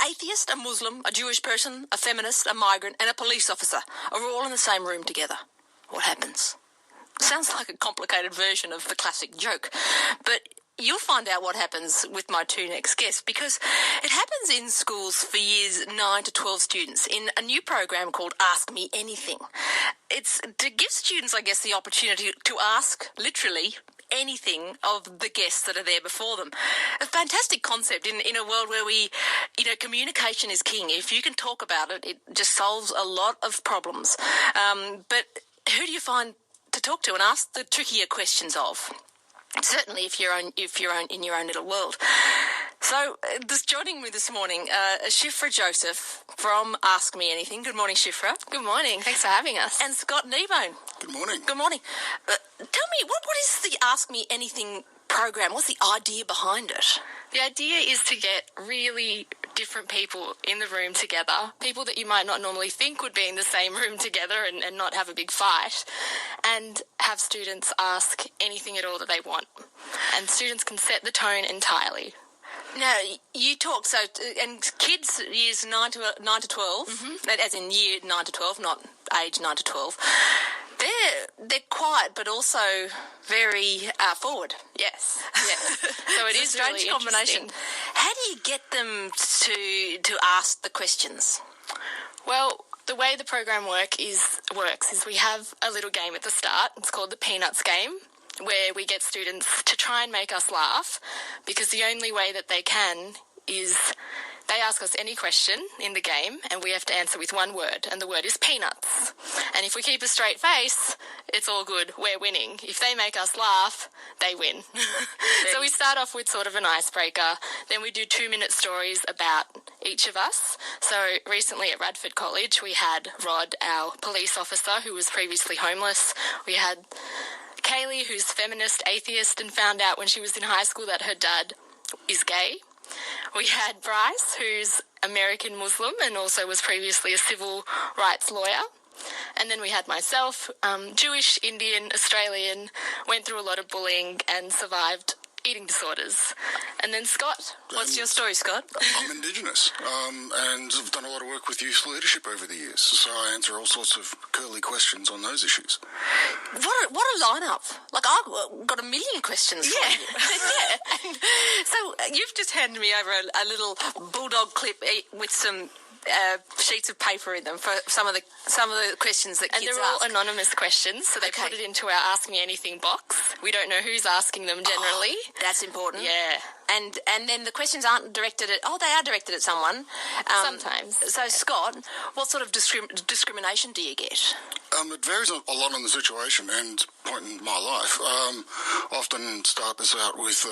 atheist, a Muslim, a Jewish person, a feminist, a migrant, and a police officer are all in the same room together. What happens? Sounds like a complicated version of the classic joke, but you'll find out what happens with my two next guests, because it happens in schools for years 9 to 12 students in a new program called Ask Me Anything. It's to give students, I guess, the opportunity to ask, literally, anything of the guests that are there before them. A fantastic concept in a world where communication is king. If you can talk about it, it just solves a lot of problems. But who do you find to talk to and ask the trickier questions of? Certainly, if you're in your own little world. So, joining me this morning, Shifra Joseph from Ask Me Anything. Good morning, Shifra. Good morning. Thanks for having us. And Scott Kneebone. Good morning. Good morning. Tell me, what is the Ask Me Anything program? What's the idea behind it? The idea is to get really different people in the room together, people that you might not normally think would be in the same room together and not have a big fight, and have students ask anything at all that they want. And students can set the tone entirely. Now, you talk, and kids years 9 to 12, as in year 9 to 12, not age 9 to 12, they're quiet but also very forward. Yes. So it is is a strange really combination. How do you get them to ask the questions? Well, the way the program works is we have a little game at the start. It's called the Peanuts game, where we get students to try and make us laugh, because the only way that they can is they ask us any question in the game and we have to answer with one word, and the word is peanuts. And if we keep a straight face, it's all good. We're winning. If they make us laugh, they win. So we start off with sort of an icebreaker. Then we do 2-minute stories about each of us. So recently at Radford College, we had Rod, our police officer, who was previously homeless. We had Kaylee, who's feminist, atheist, and found out when she was in high school that her dad is gay. We had Bryce, who's American Muslim and also was previously a civil rights lawyer. And then we had myself, Jewish, Indian, Australian, went through a lot of bullying and survived eating disorders. And then Scott, what's your story, Scott? I'm Indigenous, and I've done a lot of work with youth leadership over the years, so I answer all sorts of curly questions on those issues. What a lineup! Like, I've got a million questions for you. Yeah. So you've just handed me over a little bulldog clip with some sheets of paper in them for some of the questions that kids ask. And they're all anonymous questions, so they put it into our Ask Me Anything box. We don't know who's asking them generally. Oh, that's important. Yeah. And then the questions aren't directed at... Oh, they are directed at someone. Sometimes. So, Scott, what sort of discrimination do you get? It varies a lot on the situation and point in my life. Often start this out with...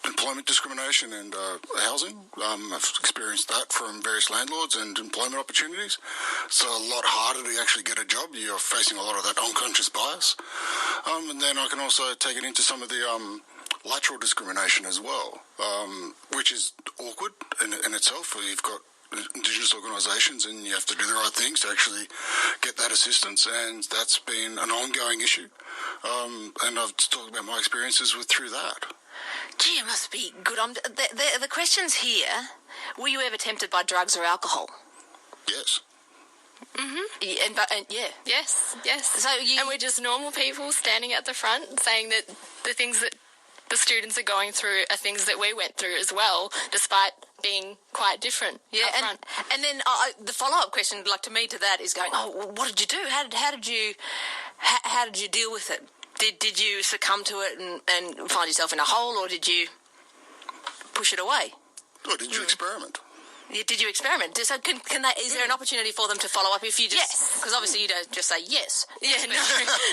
employment discrimination and housing. I've experienced that from various landlords and employment opportunities. So a lot harder to actually get a job. You're facing a lot of that unconscious bias. And then I can also take it into some of the lateral discrimination as well, which is awkward in itself. You've got Indigenous organisations and you have to do the right things to actually get that assistance, and that's been an ongoing issue. And I've talked about my experiences through that. Gee, it must be good. The questions here, were you ever tempted by drugs or alcohol? Yes. Mm-hmm. Yeah. Yes. So and we're just normal people standing at the front saying that the things that the students are going through are things that we went through as well, despite being quite different. Yeah, and then the follow-up question, like to me, to that is going, oh, what did you do? How did you deal with it? Did you succumb to it and find yourself in a hole, or did you push it away? Or did you experiment? Did you experiment? So is there an opportunity for them to follow up if you just... Yes. Because obviously you don't just say yes. Yeah,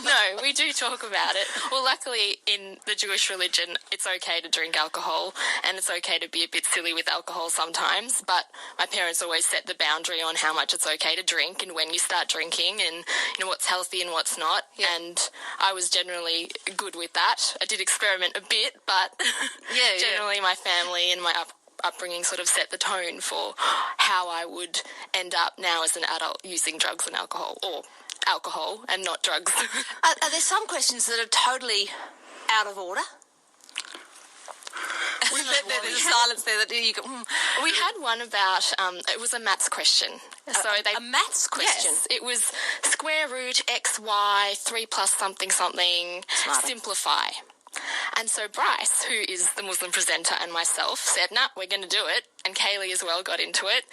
no, we do talk about it. Well, luckily in the Jewish religion, it's okay to drink alcohol and it's okay to be a bit silly with alcohol sometimes, but my parents always set the boundary on how much it's okay to drink and when you start drinking and what's healthy and what's not, and I was generally good with that. I did experiment a bit, but generally my family and my upbringing sort of set the tone for how I would end up now as an adult using drugs and alcohol, or alcohol and not drugs. Are there some questions that are totally out of order? There's a silence there that you go, We had one about, it was a maths question. So a maths question? Yes, it was square root x, y, 3 plus something something, Smarter. simplify. And so Bryce, who is the Muslim presenter, and myself said, nah, we're going to do it. And Kaylee as well got into it.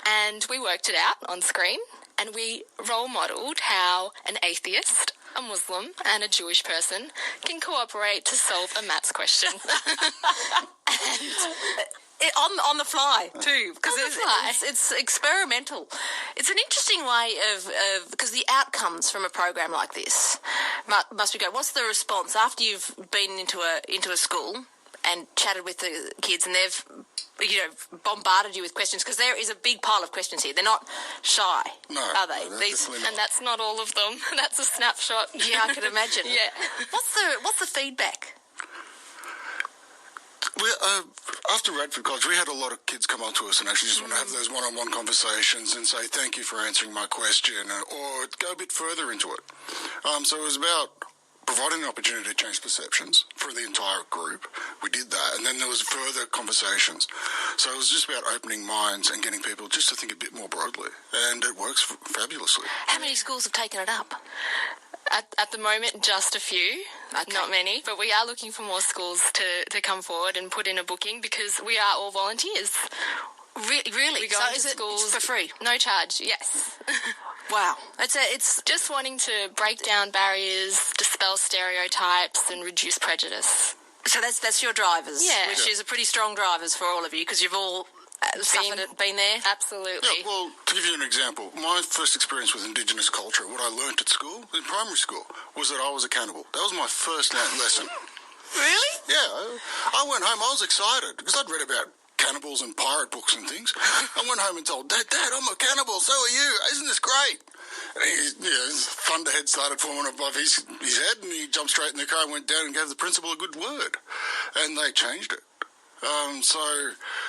And we worked it out on screen. And we role modelled how an atheist, a Muslim and a Jewish person can cooperate to solve a maths question. On the fly too, because fly. it's experimental. It's an interesting way of because the outcomes from a program like this must be good. What's the response after you've been into a school and chatted with the kids and they've bombarded you with questions, because there is a big pile of questions here. They're not shy, are they? And that's not all of them. That's a snapshot. Yeah, I can imagine. Yeah. What's the feedback? After Radford College, we had a lot of kids come up to us and actually just want to have those one-on-one conversations and say, thank you for answering my question, or go a bit further into it. So it was about providing an opportunity to change perceptions for the entire group. We did that, and then there was further conversations. So it was just about opening minds and getting people just to think a bit more broadly, and it works fabulously. How many schools have taken it up? At the moment, just a few, not many, but we are looking for more schools to come forward and put in a booking, because we are all volunteers. Really? We go into schools it's for free? No charge, yes. Wow. It's just wanting to break down barriers, dispel stereotypes and reduce prejudice. So that's your drivers, which is a pretty strong drivers for all of you, because you've all been there. Absolutely. Yeah, well, to give you an example, my first experience with Indigenous culture, what I learnt at school, in primary school, was that I was a cannibal. That was my first lesson. Really? Yeah. I went home, I was excited, because I'd read about cannibals and pirate books and things. I went home and told Dad, I'm a cannibal, so are you. Isn't this great? And his thunderhead started forming above his head, and he jumped straight in the car and went down and gave the principal a good word. And they changed it. So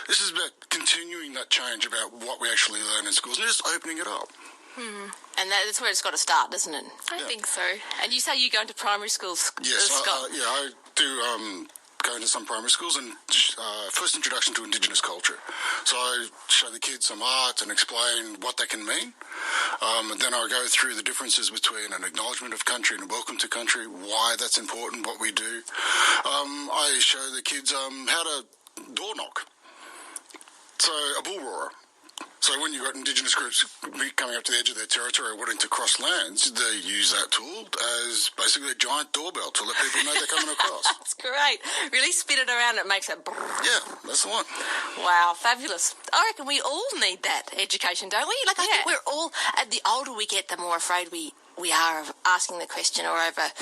this is about continuing that change about what we actually learn in schools and just opening it up. And that's where it's got to start, doesn't it? I think so. And you say you go into primary schools, Yes, Scott? I do go into some primary schools and first introduction to Indigenous culture. So I show the kids some art and explain what that can mean. And then I go through the differences between an acknowledgement of country and a welcome to country, why that's important, what we do. I show the kids how to door knock. So a bull roarer. So when you've got Indigenous groups coming up to the edge of their territory wanting to cross lands, they use that tool as basically a giant doorbell to let people know they're coming across. That's great. Really spin it around and it makes it... Yeah, that's the one. Wow, fabulous. I reckon we all need that education, don't we? I think we're all... The older we get, the more afraid we are of asking the question or over...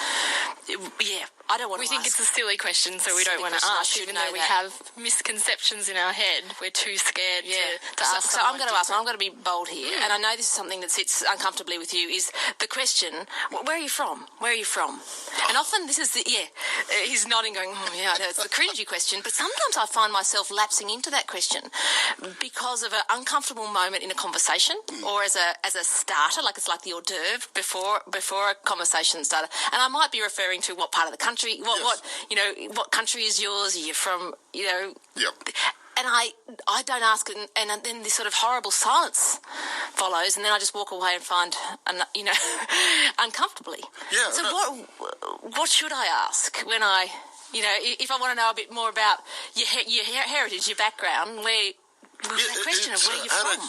Yeah, I don't want to We think it's a silly question, so we don't want to ask, even though we have misconceptions in our head. We're too scared to ask. So I'm going to ask, I'm going to be bold here, and I know this is something that sits uncomfortably with you, is the question, where are you from? Where are you from? And often this is he's nodding going, I know, it's the cringy question, but sometimes I find myself lapsing into that question because of an uncomfortable moment in a conversation or as a starter, like it's like the hors d'oeuvre before a conversation started. And I might be referring to what part of the country, what country is yours? Are you from, Yep. And I don't ask, and then this sort of horrible silence follows, and then I just walk away and find, uncomfortably. Yeah. So what should I ask when I, if I want to know a bit more about your heritage, your background, where you're from?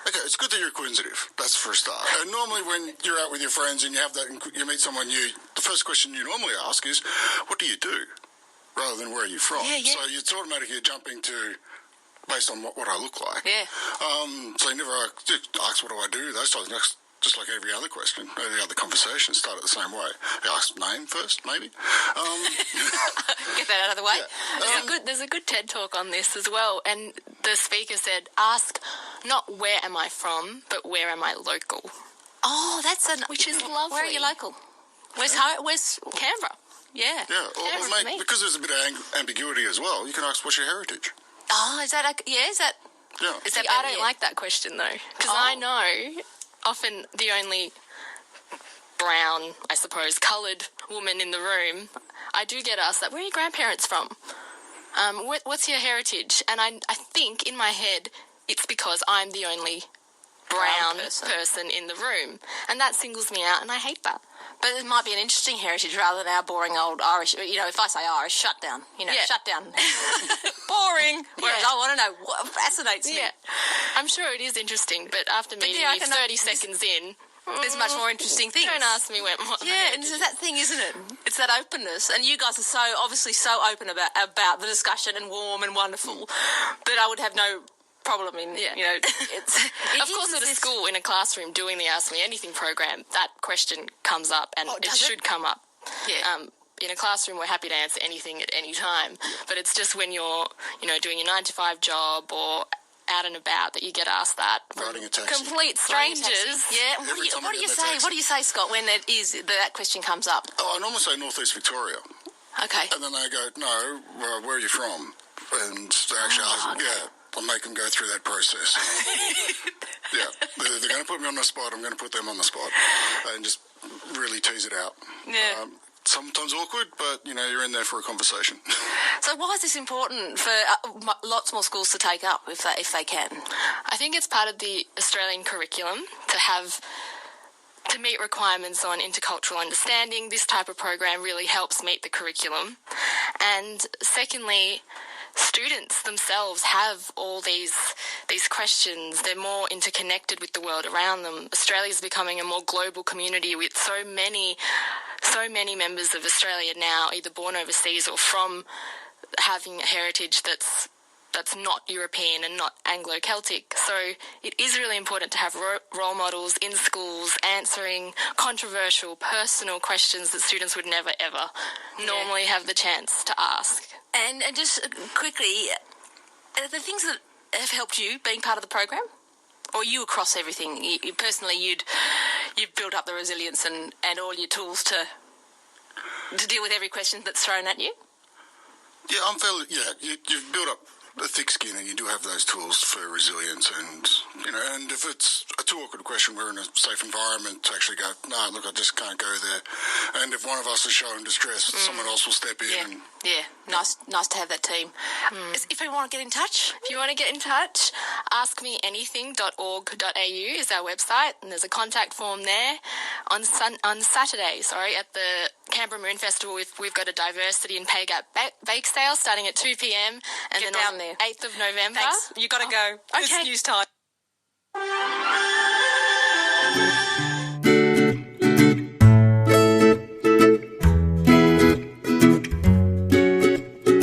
Okay, it's good that you're inquisitive. That's the first start. And normally when you're out with your friends and you meet someone new, the first question you normally ask is, what do you do? Rather than where are you from. Yeah. So it's automatically jumping to based on what I look like. Yeah. So you never ask what do I do, those types of things. Just like every other question, every other conversation, start it the same way. You ask name first, maybe. Get that out of the way. Yeah. There's a good TED talk on this as well, and the speaker said, ask not where am I from, but where am I local? Oh, which is lovely. Where are you local? Where's Canberra? Yeah. Yeah, or because there's a bit of ambiguity as well, you can ask what's your heritage. Oh, is that Yeah. I don't like that question though, because I know often the only brown, I suppose, coloured woman in the room, I do get asked that, where are your grandparents from? What's your heritage? And I think in my head it's because I'm the only brown person in the room, and that singles me out, and I hate that. But it might be an interesting heritage rather than our boring old Irish. You know, if I say Irish, shut down. You know, shut down. Boring. Whereas I want to know what fascinates me. Yeah, I'm sure it is interesting, but after meeting you 30 seconds in, there's much more interesting things. Don't ask me what. Yeah, and it's that thing, isn't it? It's that openness, and you guys are so obviously so open about the discussion and warm and wonderful that I would have no problem in, you know, it's... Of course, at a school, in a classroom, doing the Ask Me Anything program, that question comes up, and it should come up. Yeah. In a classroom, we're happy to answer anything at any time, but it's just when you're, you know, doing your 9-to-5 job or out and about that you get asked that from complete strangers. Yeah. What do you say? What do you say, Scott, when it is that question comes up? Oh, I normally say Northeast Victoria. Okay. And then they go, no, where are you from? And they actually ask, I'll make them go through that process. They're going to put me on the spot. I'm going to put them on the spot and just really tease it out. Yeah. Sometimes awkward, but, you know, you're in there for a conversation. So why is this important for lots more schools to take up if they can? I think it's part of the Australian curriculum to meet requirements on intercultural understanding. This type of program really helps meet the curriculum. And secondly, students themselves have all these questions. They're more interconnected with the world around them. Australia is becoming a more global community with so many members of Australia now either born overseas or from having a heritage that's not European and not Anglo-Celtic. So it is really important to have role models in schools answering controversial, personal questions that students would never, ever normally have the chance to ask. And just quickly, are the things that have helped you being part of the program? Or you across everything? You personally, you've built up the resilience and all your tools to deal with every question that's thrown at you? Yeah, I'm fairly, you've built up a thick skin and you do have those tools for resilience and, you know, and if it's a too awkward question, we're in a safe environment to actually go, no, look, I just can't go there. And if one of us is showing distress, someone else will step in. Nice to have that team. If you want to get in touch? If you want to get in touch, askmeanything.org.au is our website, and there's a contact form there. On Saturday, at the Canberra Moon Festival, we've got a diversity and pay gap bake sale starting at 2 p.m. and get then down on there. 8th of November. Thanks. You got to go. Okay. It's news time.